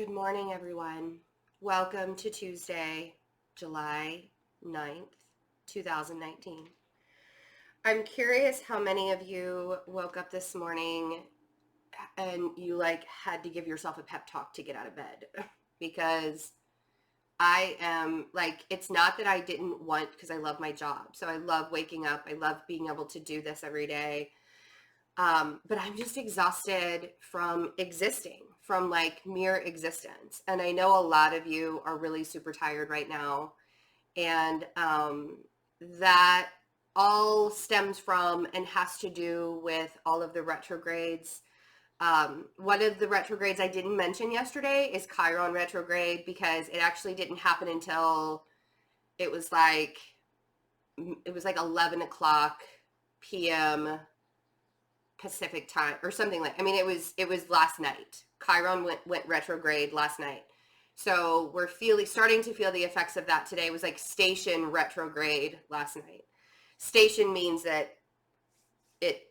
Good morning, everyone. Welcome to Tuesday, July 9th, 2019. I'm curious how many of you woke up this morning and you had to give yourself a pep talk to get out of bed because I am it's not that I didn't want, because I love my job. So I love waking up. I love being able to do this every day. But I'm just exhausted from existing, from mere existence. And I know a lot of you are really super tired right now. And that all stems from and has to do with all of the retrogrades. One of the retrogrades I didn't mention yesterday is Chiron retrograde, because it actually didn't happen until it was like 11 o'clock p.m. Pacific time or something it was last night. Chiron went retrograde last night. So we're starting to feel the effects of that today. It was like station retrograde last night. Station means that it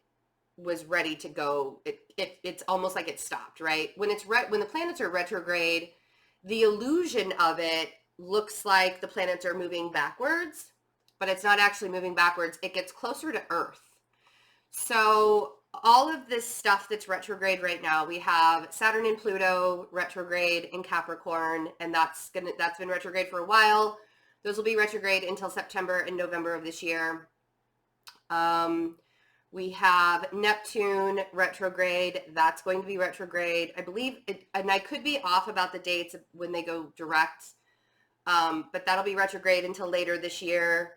was ready to go. It's almost like it stopped, right? When when the planets are retrograde, the illusion of it looks like the planets are moving backwards, but it's not actually moving backwards. It gets closer to Earth. So all of this stuff that's retrograde right now, we have Saturn and Pluto retrograde in Capricorn, and that's been retrograde for a while. Those will be retrograde until September and November of this year. We have Neptune retrograde. That's going to be retrograde, I believe, and I could be off about the dates when they go direct, but that'll be retrograde until later this year.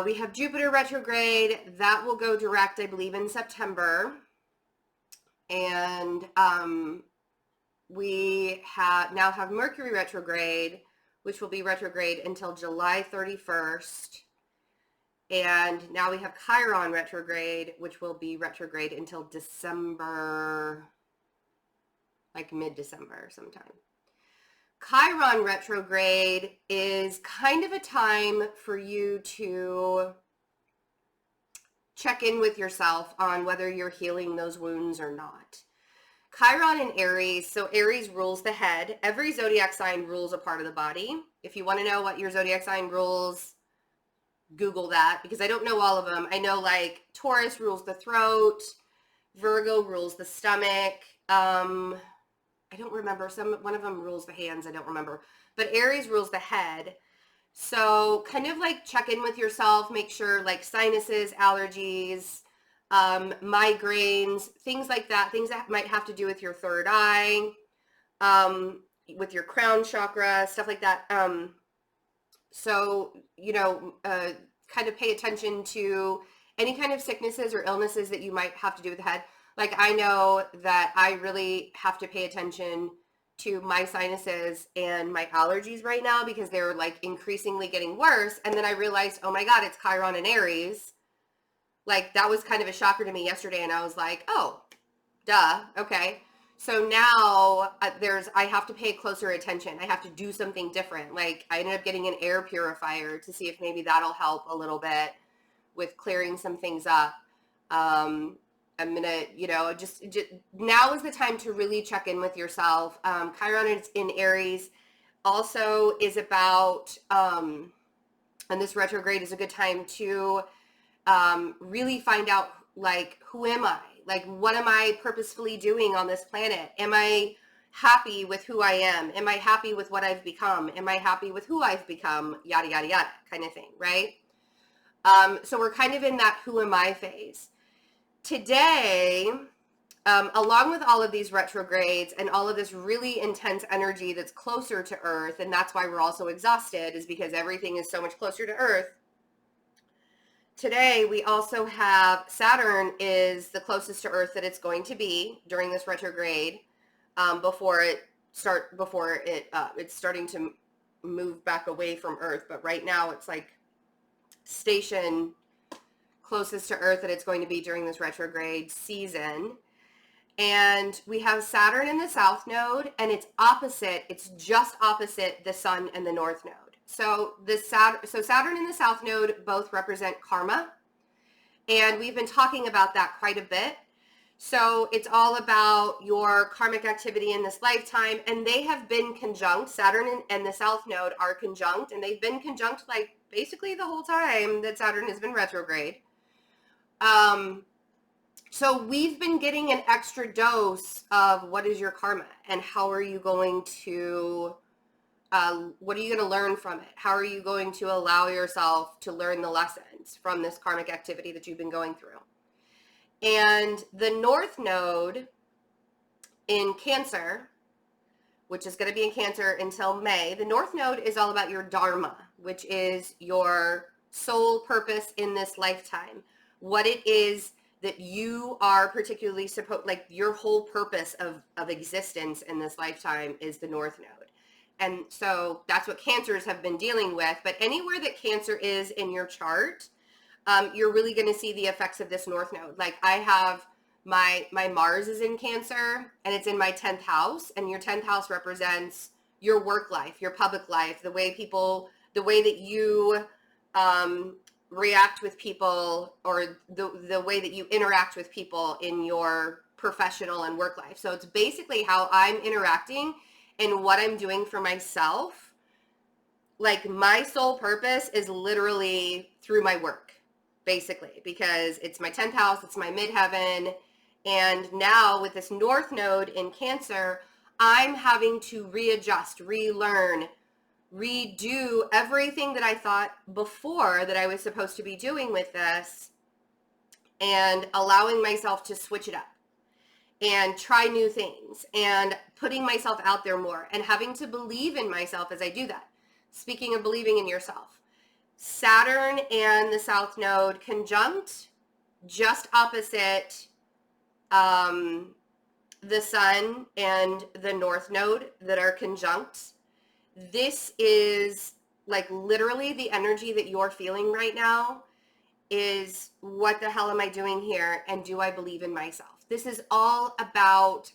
We have Jupiter retrograde. That will go direct, I believe, in September. And we now have Mercury retrograde, which will be retrograde until July 31st. And now we have Chiron retrograde, which will be retrograde until December, like mid-December sometime. Chiron retrograde is kind of a time for you to check in with yourself on whether you're healing those wounds or not. Chiron in Aries, so Aries rules the head. Every zodiac sign rules a part of the body. If you want to know what your zodiac sign rules, Google that, because I don't know all of them. I know Taurus rules the throat, Virgo rules the stomach, I don't remember. One of them rules the hands. I don't remember. But Aries rules the head. So kind of check in with yourself. Make sure sinuses, allergies, migraines, things like that. Things that might have to do with your third eye, with your crown chakra, stuff like that. So, kind of pay attention to any kind of sicknesses or illnesses that you might have to do with the head. I know that I really have to pay attention to my sinuses and my allergies right now, because they're increasingly getting worse. And then I realized, oh my God, it's Chiron and Aries. That was kind of a shocker to me yesterday. And I was like, oh, duh. Okay. So now I have to pay closer attention. I have to do something different. I ended up getting an air purifier to see if maybe that'll help a little bit with clearing some things up. I'm going to, just now is the time to really check in with yourself. Chiron is in Aries also is about, and this retrograde is a good time to really find out, who am I? What am I purposefully doing on this planet? Am I happy with who I am? Am I happy with what I've become? Am I happy with who I've become? Yada, yada, yada kind of thing, right? So we're kind of in that who am I phase. Today, along with all of these retrogrades and all of this really intense energy that's closer to Earth, and that's why we're also exhausted, is because everything is so much closer to Earth. Today, we also have Saturn is the closest to Earth that it's going to be during this retrograde, before it's starting to move back away from Earth. But right now, it's station closest to Earth that it's going to be during this retrograde season. And we have Saturn in the South Node, and it's just opposite the Sun and the North Node. So Saturn and the South Node both represent karma, and we've been talking about that quite a bit. So it's all about your karmic activity in this lifetime, and they have been conjunct. Saturn and the South Node are conjunct, and they've been conjunct like basically the whole time that Saturn has been retrograde. So we've been getting an extra dose of what is your karma and how are you going to, what are you going to learn from it? How are you going to allow yourself to learn the lessons from this karmic activity that you've been going through? And the North Node in Cancer, which is going to be in Cancer until May, the North Node is all about your Dharma, which is your soul purpose in this lifetime. What it is that you are particularly supposed, like your whole purpose of existence in this lifetime is the North Node. And so that's what Cancers have been dealing with. But anywhere that Cancer is in your chart, you're really going to see the effects of this North Node. Like I have my Mars is in Cancer and it's in my 10th house, and your 10th house represents your work life, your public life, the way that you react with people, or the way that you interact with people in your professional and work life. So it's basically how I'm interacting and what I'm doing for myself. Like my sole purpose is literally through my work, basically, because it's my 10th house, it's my midheaven. And now with this North Node in Cancer, I'm having to readjust, relearn, redo everything that I thought before that I was supposed to be doing with this, and allowing myself to switch it up and try new things and putting myself out there more and having to believe in myself as I do that. Speaking of believing in yourself, Saturn and the South Node conjunct, just opposite the Sun and the North Node that are conjunct. This is like literally the energy that you're feeling right now is, what the hell am I doing here? And do I believe in myself? This is all about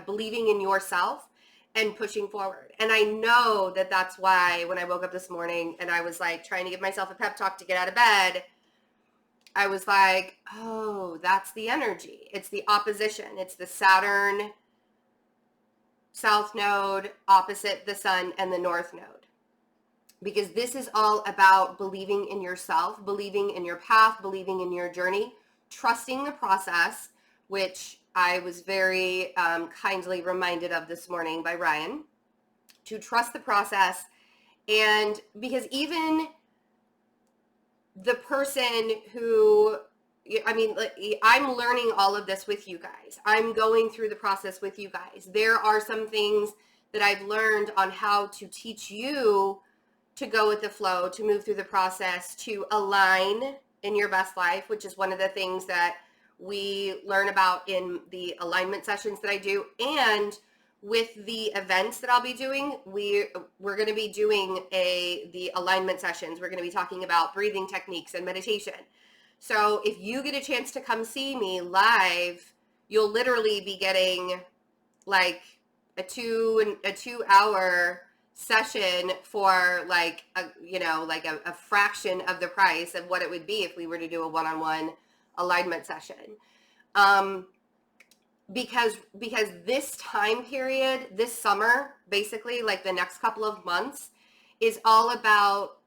believing in yourself and pushing forward. And I know that that's why when I woke up this morning and I was like trying to give myself a pep talk to get out of bed, I was like, oh, that's the energy. It's the opposition. It's the Saturn South Node opposite the Sun and the North Node. Because this is all about believing in yourself, believing in your path, believing in your journey, trusting the process, which I was very kindly reminded of this morning by Ryan, to trust the process. And because even the person who, I mean, I'm learning all of this with you guys. I'm going through the process with you guys. There are some things that I've learned on how to teach you to go with the flow, to move through the process, to align in your best life, which is one of the things that we learn about in the alignment sessions that I do. And with the events that I'll be doing, we're going to be doing the alignment sessions. We're going to be talking about breathing techniques and meditation. So if you get a chance to come see me live, you'll literally be getting like a 2 hour session for like a fraction of the price of what it would be if we were to do a one-on-one alignment session. Because this time period, this summer, basically like the next couple of months, is all about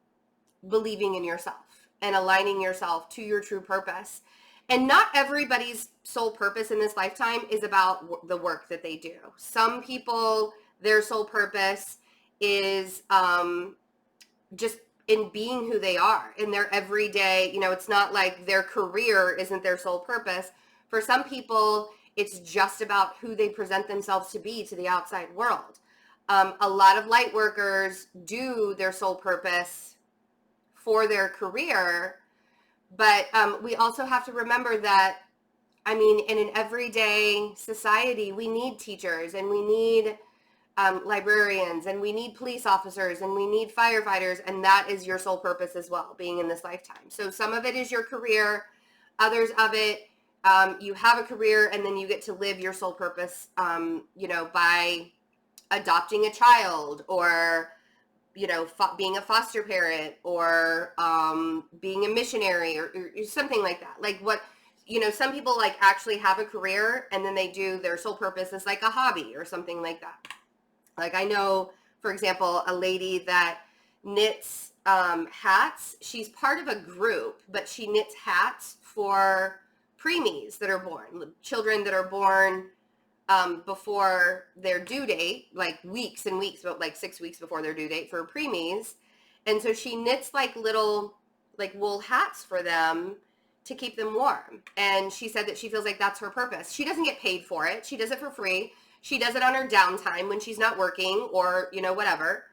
believing in yourself and aligning yourself to your true purpose. And not everybody's sole purpose in this lifetime is about the work that they do. Some people, their sole purpose is just in being who they are in their everyday. It's not like their career isn't their sole purpose. For some people, it's just about who they present themselves to be to the outside world. A lot of light workers do their sole purpose for their career, but we also have to remember that, in an everyday society, we need teachers and we need librarians and we need police officers and we need firefighters, and that is your sole purpose as well, being in this lifetime. So some of it is your career, others of it, you have a career and then you get to live your sole purpose, by adopting a child, or, being a foster parent, or being a missionary, or something like that. Like you know, some people like actually have a career and then they do their sole purpose as like a hobby or something like that. Like I know, for example, a lady that knits hats. She's part of a group, but she knits hats for preemies that are born, children that are born before their due date, like weeks and weeks, but like 6 weeks before their due date for preemies. And so she knits like little like wool hats for them to keep them warm. And she said that she feels like that's her purpose. She doesn't get paid for it. She does it for free. She does it on her downtime when she's not working or, you know, whatever.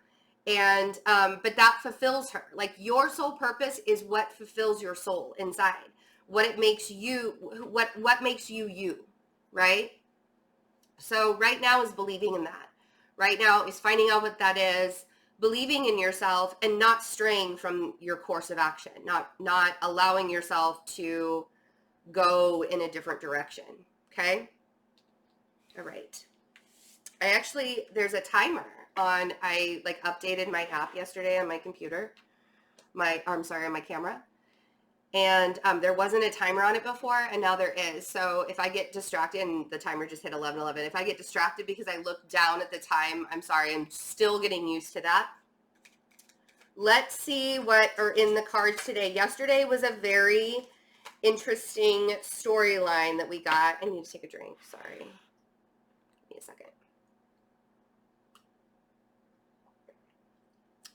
And, but that fulfills her. Like your soul purpose is what fulfills your soul inside. What it makes you, what makes you you, right? So right now is believing in that. Right now is finding out what that is, believing in yourself and not straying from your course of action, not allowing yourself to go in a different direction. Okay. All right. There's a timer on, I like updated my app yesterday on my computer, on my camera. And there wasn't a timer on it before, and now there is. So if I get distracted, and the timer just hit 11:11, if I get distracted because I look down at the time, I'm sorry, I'm still getting used to that. Let's see what are in the cards today. Yesterday was a very interesting storyline that we got. I need to take a drink, sorry. Give me a second.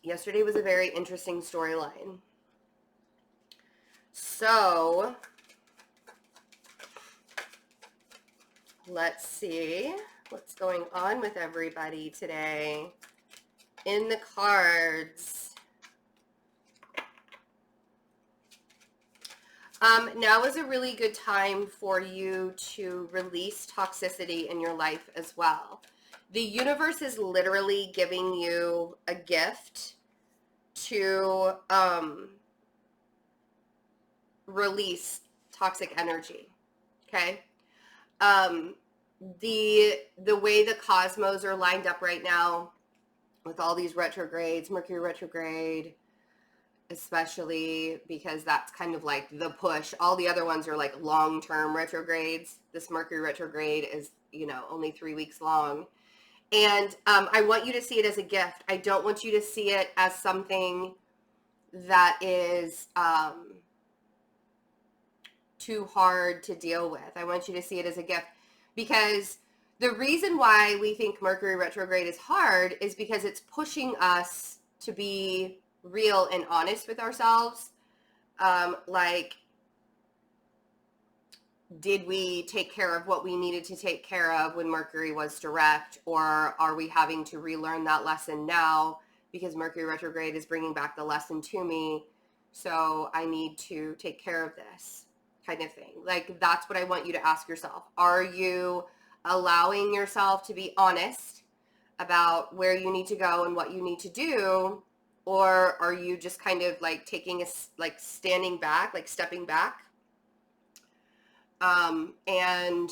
Yesterday was a very interesting storyline. So, let's see what's going on with everybody today in the cards. Now is a really good time for you to release toxicity in your life as well. The universe is literally giving you a gift to release toxic energy. Okay. The way the cosmos are lined up right now with all these retrogrades, Mercury retrograde, especially because that's kind of like the push. All the other ones are like long-term retrogrades. This Mercury retrograde is, you know, only 3 weeks long. And I want you to see it as a gift. I don't want you to see it as something that is too hard to deal with. I want you to see it as a gift, because the reason why we think Mercury retrograde is hard is because it's pushing us to be real and honest with ourselves. Like, did we take care of what we needed to take care of when Mercury was direct, or are we having to relearn that lesson now because Mercury retrograde is bringing back the lesson to me, so I need to take care of this kind of thing? Like, that's what I want you to ask yourself. Are you allowing yourself to be honest about where you need to go and what you need to do, or are you just kind of like taking like standing back, like stepping back, and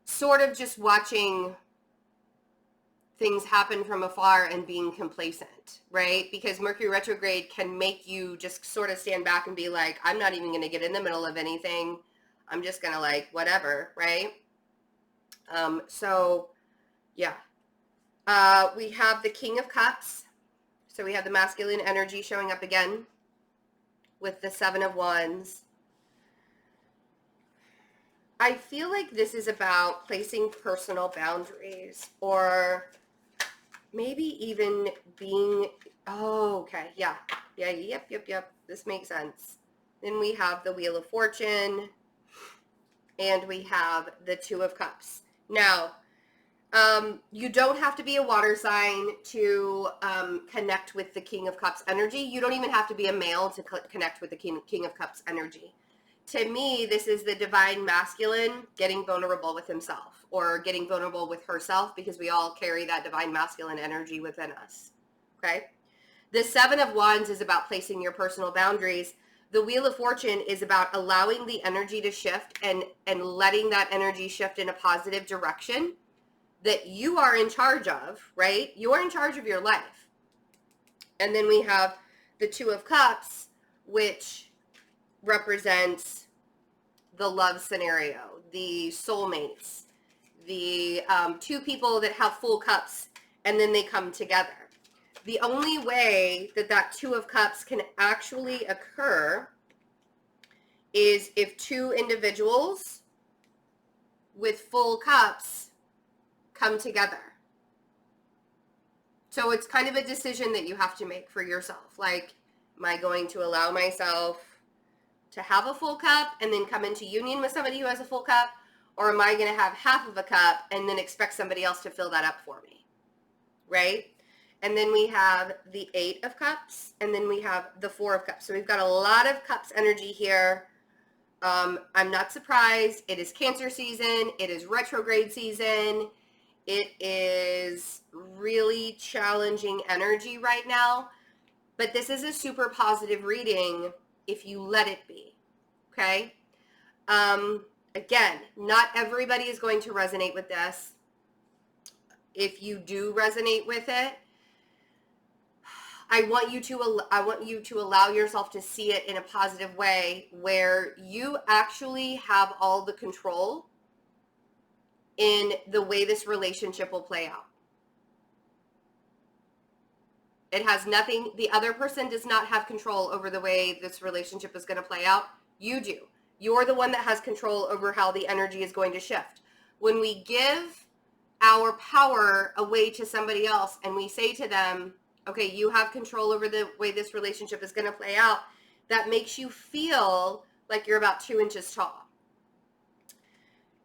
sort of just watching things happen from afar and being complacent, right? Because Mercury retrograde can make you just sort of stand back and be like, I'm not even going to get in the middle of anything. I'm just going to like, whatever, right? So yeah. We have the King of Cups. So we have the masculine energy showing up again with the Seven of Wands. I feel like this is about placing personal boundaries, or maybe even being, oh, okay, yeah, yep, this makes sense. Then we have the Wheel of Fortune, and we have the Two of Cups. Now, you don't have to be a water sign to connect with the King of Cups energy. You don't even have to be a male to connect with the King of Cups energy. To me, this is the divine masculine getting vulnerable with himself, or getting vulnerable with herself, because we all carry that divine masculine energy within us. Okay? The Seven of Wands is about placing your personal boundaries. The Wheel of Fortune is about allowing the energy to shift and letting that energy shift in a positive direction that you are in charge of, right? You are in charge of your life. And then we have the Two of Cups, which represents the love scenario, the soulmates, the two people that have full cups and then they come together. The only way that that Two of Cups can actually occur is if two individuals with full cups come together. So it's kind of a decision that you have to make for yourself. Like, am I going to allow myself to have a full cup and then come into union with somebody who has a full cup? Or am I going to have half of a cup and then expect somebody else to fill that up for me? Right? And then we have the Eight of Cups, and then we have the Four of Cups. So we've got a lot of cups energy here. I'm not surprised. It is Cancer season. It is retrograde season. It is really challenging energy right now. But this is a super positive reading if you let it be. Okay? Again, not everybody is going to resonate with this. If you do resonate with it, I want you to allow yourself to see it in a positive way where you actually have all the control in the way this relationship will play out. It has nothing, the other person does not have control over the way this relationship is going to play out. You do. You're the one that has control over how the energy is going to shift. When we give our power away to somebody else and we say to them, okay, you have control over the way this relationship is going to play out, that makes you feel like you're about 2 inches tall.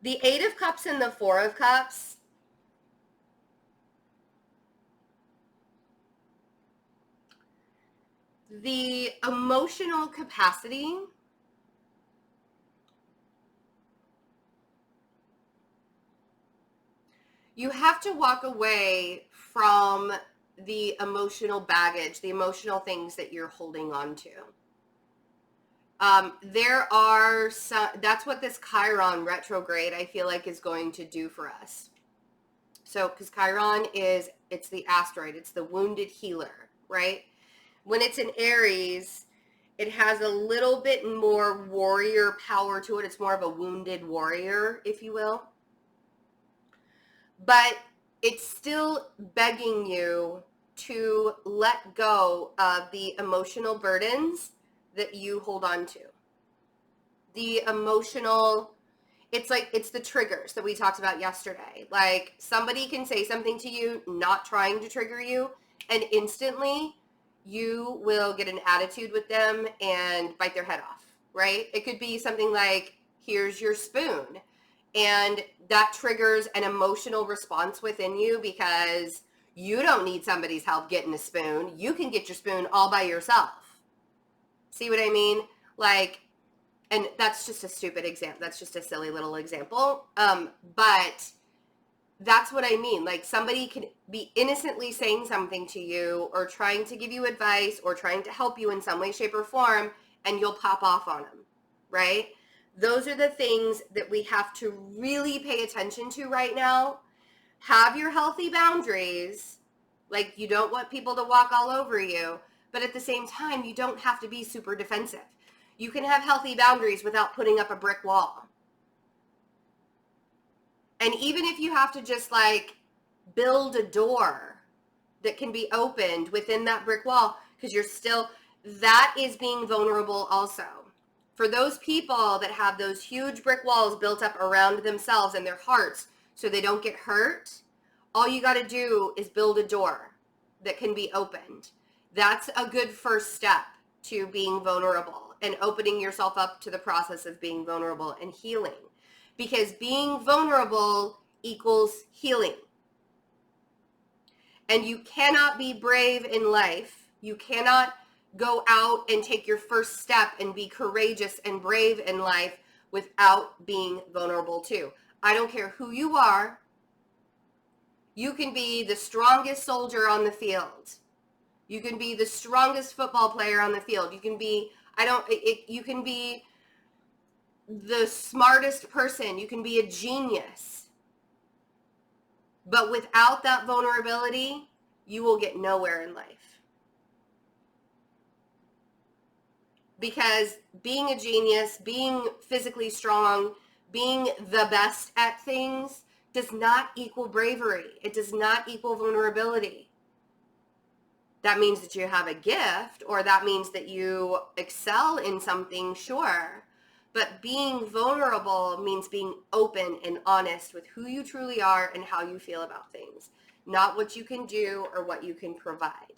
The Eight of Cups and the Four of Cups, the emotional capacity you have to walk away from the emotional baggage, the emotional things that you're holding on to. There are some, that's what this Chiron retrograde, I feel like, is going to do for us. So, because Chiron it's the asteroid, it's the wounded healer, right? When it's in Aries, it has a little bit more warrior power to it. It's more of a wounded warrior, if you will. But it's still begging you to let go of the emotional burdens that you hold on to. The emotional, it's like, it's the triggers that we talked about yesterday. Like, somebody can say something to you, not trying to trigger you, and instantly you will get an attitude with them and bite their head off, right? It could be something like, here's your spoon. And that triggers an emotional response within you because you don't need somebody's help getting a spoon. You can get your spoon all by yourself. See what I mean? Like, and that's just a stupid example. That's just a silly little example. But that's what I mean. Like, somebody can be innocently saying something to you or trying to give you advice or trying to help you in some way, shape, or form, and you'll pop off on them, right? Those are the things that we have to really pay attention to right now. Have your healthy boundaries. Like, you don't want people to walk all over you, but at the same time, you don't have to be super defensive. You can have healthy boundaries without putting up a brick wall. And even if you have to just like build a door that can be opened within that brick wall, because you're still, that is being vulnerable also. For those people that have those huge brick walls built up around themselves and their hearts so they don't get hurt, all you got to do is build a door that can be opened. That's a good first step to being vulnerable and opening yourself up to the process of being vulnerable and healing. Because being vulnerable equals healing. And you cannot be brave in life. You cannot go out and take your first step and be courageous and brave in life without being vulnerable too. I don't care who you are. You can be the strongest soldier on the field. You can be the strongest football player on the field. You can be, you can be the smartest person. You can be a genius. But without that vulnerability, you will get nowhere in life. because being a genius, being physically strong, being the best at things does not equal bravery. It does not equal vulnerability. That means that you have a gift, or that means that you excel in something, sure. But being vulnerable means being open and honest with who you truly are and how you feel about things, not what you can do or what you can provide.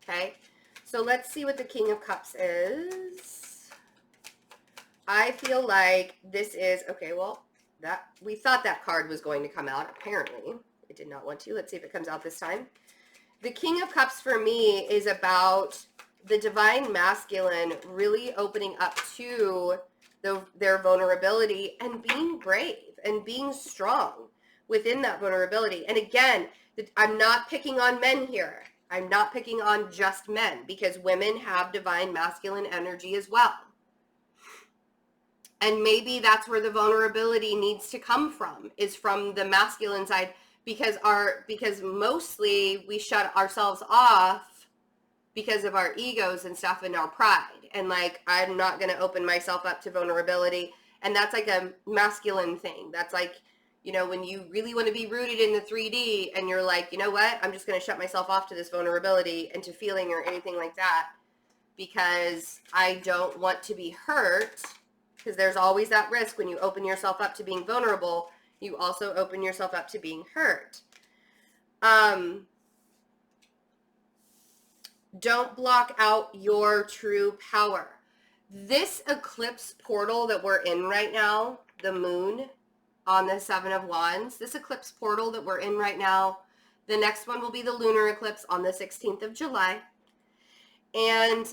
Okay? So let's see what the King of Cups is. I feel like this is, okay, well, that we thought that card was going to come out. Apparently, it did not want to. Let's see if it comes out this time. The King of Cups for me is about the divine masculine really opening up to their vulnerability and being brave and being strong within that vulnerability. And again, I'm not picking on men here. I'm not picking on just men, because women have divine masculine energy as well. And maybe that's where the vulnerability needs to come from, is from the masculine side, because mostly we shut ourselves off because of our egos and stuff and our pride. And like, I'm not going to open myself up to vulnerability. And that's like a masculine thing. That's like, you know, when you really want to be rooted in the 3D and you're like, you know what, I'm just going to shut myself off to this vulnerability and to feeling or anything like that, because I don't want to be hurt. Because there's always that risk when you open yourself up to being vulnerable, you also open yourself up to being hurt. Don't block out your true power. This eclipse portal that we're in right now, the moon on the Seven of Wands, this eclipse portal that we're in right now, the next one will be the lunar eclipse on the 16th of July. And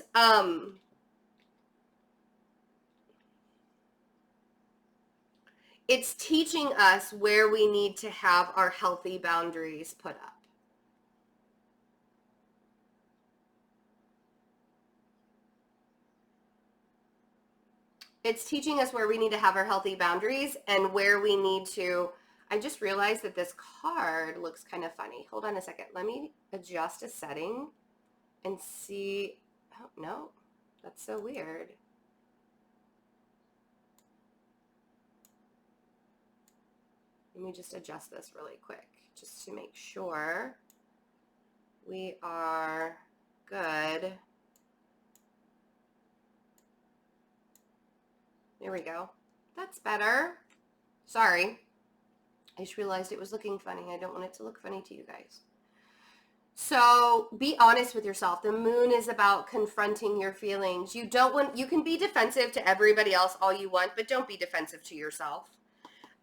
it's teaching us where we need to have our healthy boundaries put up. It's teaching us where we need to have our healthy boundaries and where we need to, I just realized that this card looks kind of funny. Hold on a second. Let me adjust a setting and see. Oh, no, that's so weird. Let me just adjust this really quick just to make sure we are good. There we go. That's better. Sorry. I just realized it was looking funny. I don't want it to look funny to you guys. So be honest with yourself. The moon is about confronting your feelings. You can be defensive to everybody else all you want, but don't be defensive to yourself.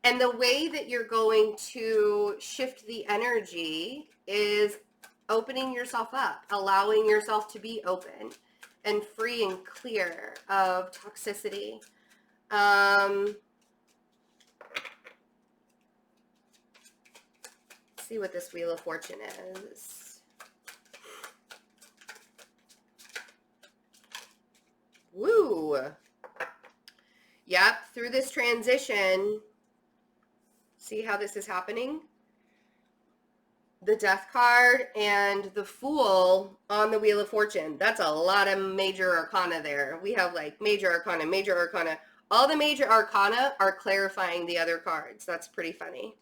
And the way that you're going to shift the energy is opening yourself up, allowing yourself to be open and free and clear of toxicity. Let's see what this Wheel of Fortune is. Woo! Yep, through this transition, see how this is happening? The Death card and the Fool on the Wheel of Fortune. That's a lot of major arcana there. We have like major arcana, major arcana. All the major arcana are clarifying the other cards. That's pretty funny.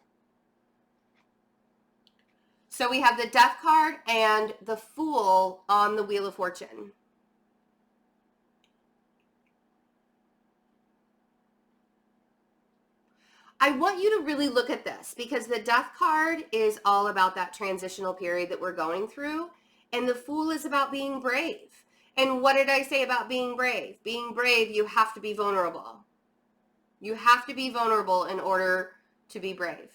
So we have the Death card and the Fool on the Wheel of Fortune. I want you to really look at this, because the Death card is all about that transitional period that we're going through, and the Fool is about being brave. And what did I say about being brave? Being brave, you have to be vulnerable. You have to be vulnerable in order to be brave.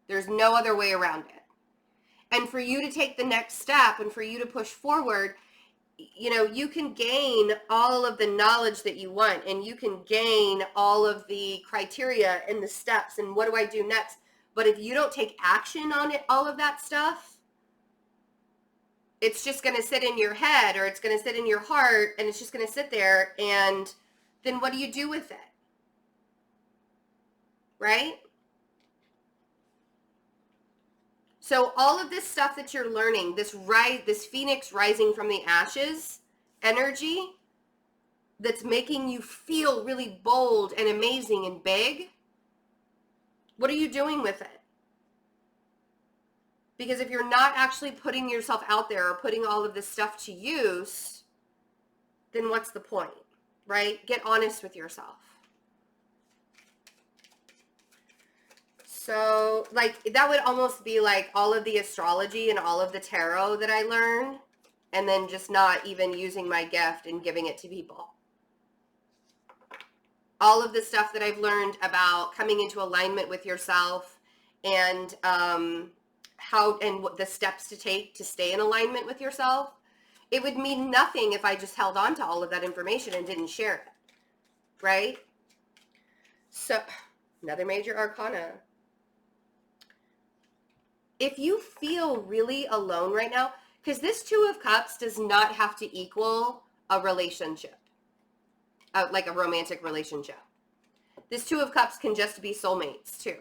There's no other way around it. And for you to take the next step and for you to push forward, you know, you can gain all of the knowledge that you want, and you can gain all of the criteria and the steps and what do I do next. But if you don't take action on it, all of that stuff, it's just going to sit in your head, or it's going to sit in your heart, and it's just going to sit there. And then what do you do with it? Right? So all of this stuff that you're learning, this phoenix rising from the ashes energy, that's making you feel really bold and amazing and big, what are you doing with it? Because if you're not actually putting yourself out there or putting all of this stuff to use, then what's the point, right? Get honest with yourself. So, like, that would almost be like all of the astrology and all of the tarot that I learned, and then just not even using my gift and giving it to people. All of the stuff that I've learned about coming into alignment with yourself and how and what the steps to take to stay in alignment with yourself, it would mean nothing if I just held on to all of that information and didn't share it, right? So, another major arcana. If you feel really alone right now, because this Two of Cups does not have to equal a relationship, like a romantic relationship. This Two of Cups can just be soulmates too,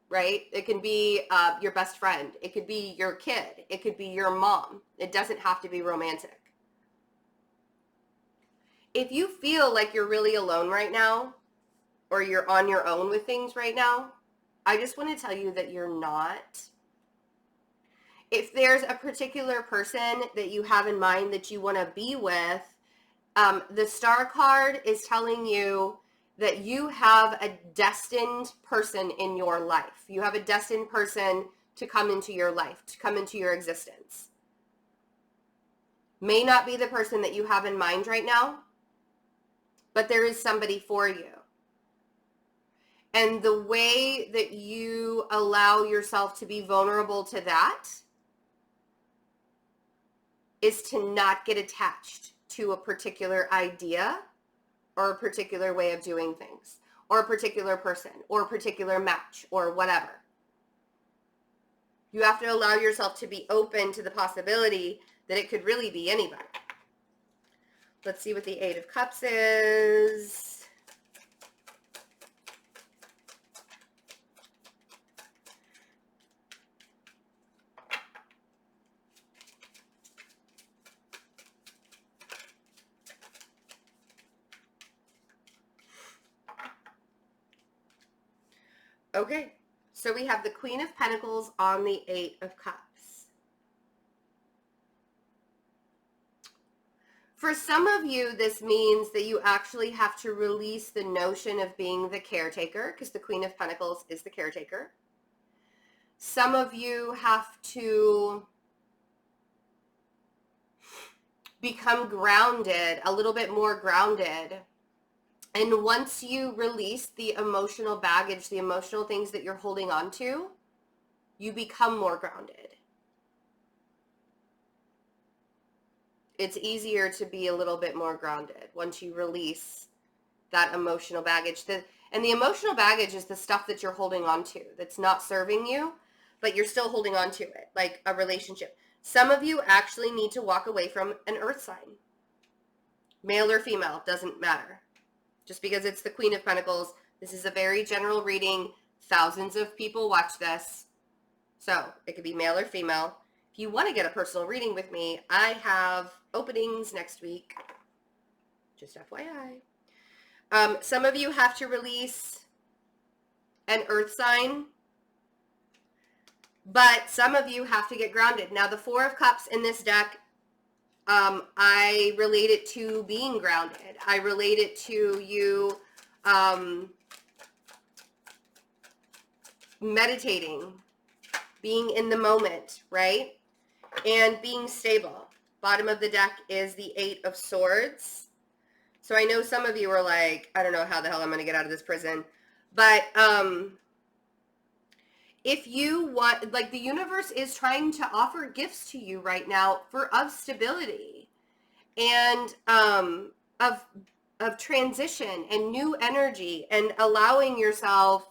right? It can be your best friend. It could be your kid. It could be your mom. It doesn't have to be romantic. If you feel like you're really alone right now, or you're on your own with things right now, I just want to tell you that you're not. If there's a particular person that you have in mind that you want to be with, the Star card is telling you that you have a destined person in your life. You have a destined person to come into your life, to come into your existence. May not be the person that you have in mind right now, but there is somebody for you. And the way that you allow yourself to be vulnerable to that is to not get attached to a particular idea or a particular way of doing things or a particular person or a particular match or whatever. You have to allow yourself to be open to the possibility that it could really be anybody. Let's see what the Eight of Cups is. Okay, so we have the Queen of Pentacles on the Eight of Cups. For some of you, this means that you actually have to release the notion of being the caretaker, because the Queen of Pentacles is the caretaker. Some of you have to become grounded, a little bit more grounded. And once you release the emotional baggage, the emotional things that you're holding on to, you become more grounded. It's easier to be a little bit more grounded once you release that emotional baggage. And the emotional baggage is the stuff that you're holding on to that's not serving you, but you're still holding on to it, like a relationship. Some of you actually need to walk away from an earth sign. Male or female, doesn't matter. Just because it's the Queen of Pentacles, this is a very general reading. Thousands of people watch this. So it could be male or female. If you want to get a personal reading with me, I have openings next week. Just FYI. Some of you have to release an earth sign, but some of you have to get grounded. Now, the Four of Cups in this deck, I relate it to being grounded. I relate it to you meditating, being in the moment, right? And being stable. Bottom of the deck is the Eight of Swords. So I know some of you are like, I don't know how the hell I'm going to get out of this prison. But if you want, like, the universe is trying to offer gifts to you right now of stability and of transition and new energy and allowing yourself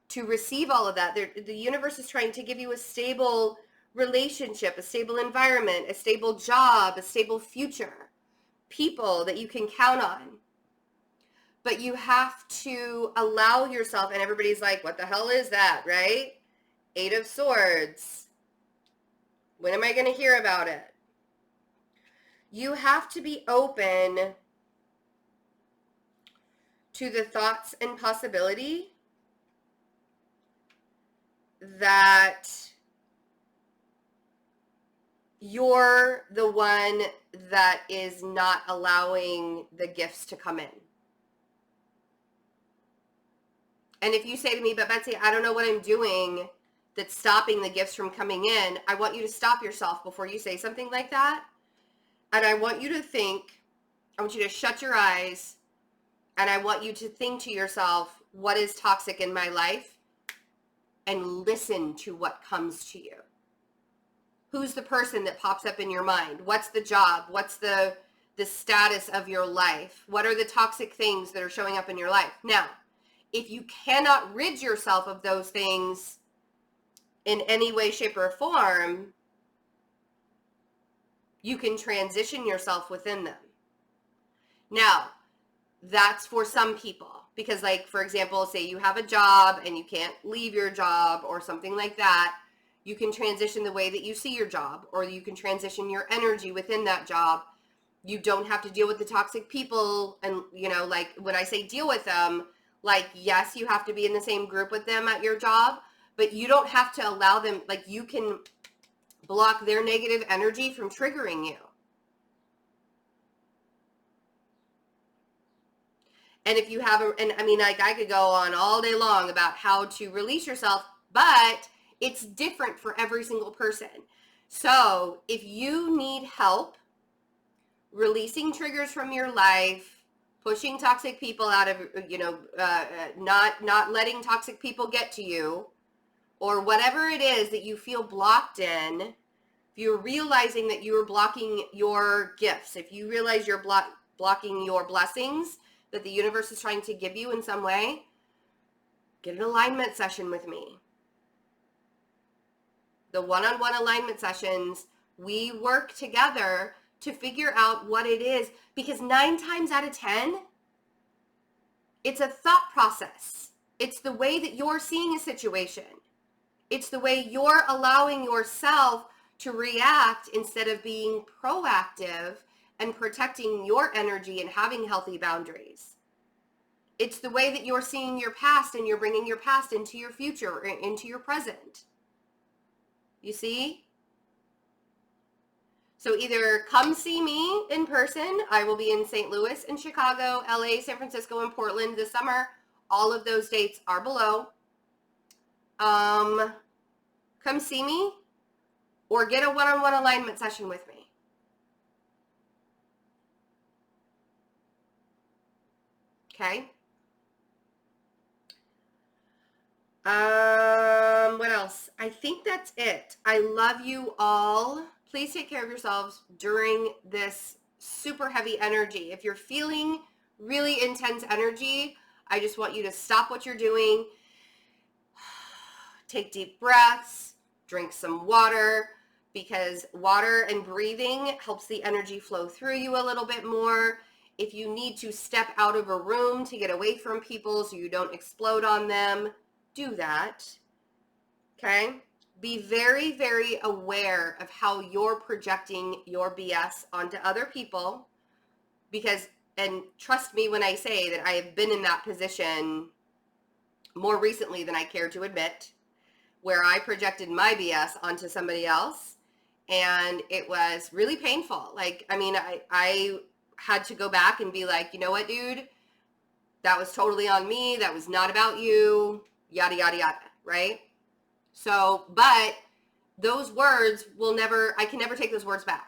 to receive all of that. The universe is trying to give you a stable relationship, a stable environment, a stable job, a stable future, people that you can count on. But you have to allow yourself, and everybody's like, what the hell is that, right? Eight of Swords. When am I going to hear about it? You have to be open to the thoughts and possibility that you're the one that is not allowing the gifts to come in. And if you say to me, but Betsy, I don't know what I'm doing that's stopping the gifts from coming in, I want you to stop yourself before you say something like that. And I want you to think, I want you to shut your eyes, and I want you to think to yourself, what is toxic in my life? And listen to what comes to you. Who's the person that pops up in your mind? What's the job? What's the status of your life? What are the toxic things that are showing up in your life? Now, if you cannot rid yourself of those things in any way, shape, or form, you can transition yourself within them. Now, that's for some people. Because like, for example, say you have a job and you can't leave your job or something like that. You can transition the way that you see your job, or you can transition your energy within that job. You don't have to deal with the toxic people. And, you know, like when I say deal with them, like, yes, you have to be in the same group with them at your job, but you don't have to allow them, like you can block their negative energy from triggering you. And if you have and I mean, like I could go on all day long about how to release yourself, but it's different for every single person. So if you need help releasing triggers from your life, pushing toxic people out of, you know, not letting toxic people get to you, or whatever it is that you feel blocked in, if you're realizing that you're blocking your gifts, if you realize you're blocking your blessings that the universe is trying to give you in some way, get an alignment session with me. The one-on-one alignment sessions, we work together to figure out what it is, because 9 times out of 10, it's a thought process. It's the way that you're seeing a situation. It's the way you're allowing yourself to react instead of being proactive and protecting your energy and having healthy boundaries. It's the way that you're seeing your past and you're bringing your past into your future or into your present. You see? So either come see me in person. I will be in St. Louis and Chicago, LA, San Francisco, and Portland this summer. All of those dates are below. Come see me or get a one-on-one alignment session with me. Okay? What else? I think that's it. I love you all. Please take care of yourselves during this super heavy energy. If you're feeling really intense energy, I just want you to stop what you're doing. Take deep breaths, drink some water, because water and breathing helps the energy flow through you a little bit more. If you need to step out of a room to get away from people so you don't explode on them, do that. Okay? Be very, very aware of how you're projecting your BS onto other people, because, and trust me when I say that I have been in that position more recently than I care to admit, where I projected my BS onto somebody else, and it was really painful. Like, I mean, I had to go back and be like, you know what, dude, that was totally on me. That was not about you, yada, yada, yada, right? So, but those words I can never take those words back.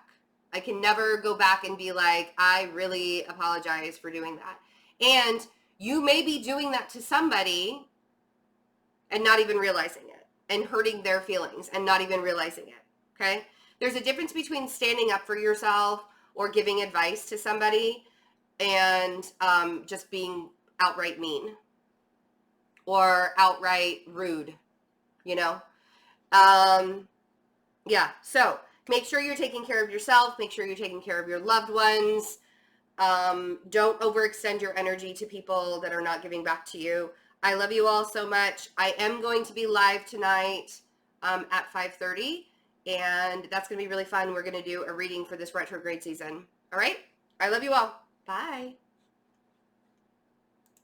I can never go back and be like, I really apologize for doing that. And you may be doing that to somebody and not even realizing it, and hurting their feelings and not even realizing it, okay? There's a difference between standing up for yourself or giving advice to somebody and just being outright mean or outright rude, you know? Yeah, so make sure you're taking care of yourself. Make sure you're taking care of your loved ones. Don't overextend your energy to people that are not giving back to you. I love you all so much. I am going to be live tonight at 5:30, and that's going to be really fun. We're going to do a reading for this retrograde season. All right? I love you all. Bye.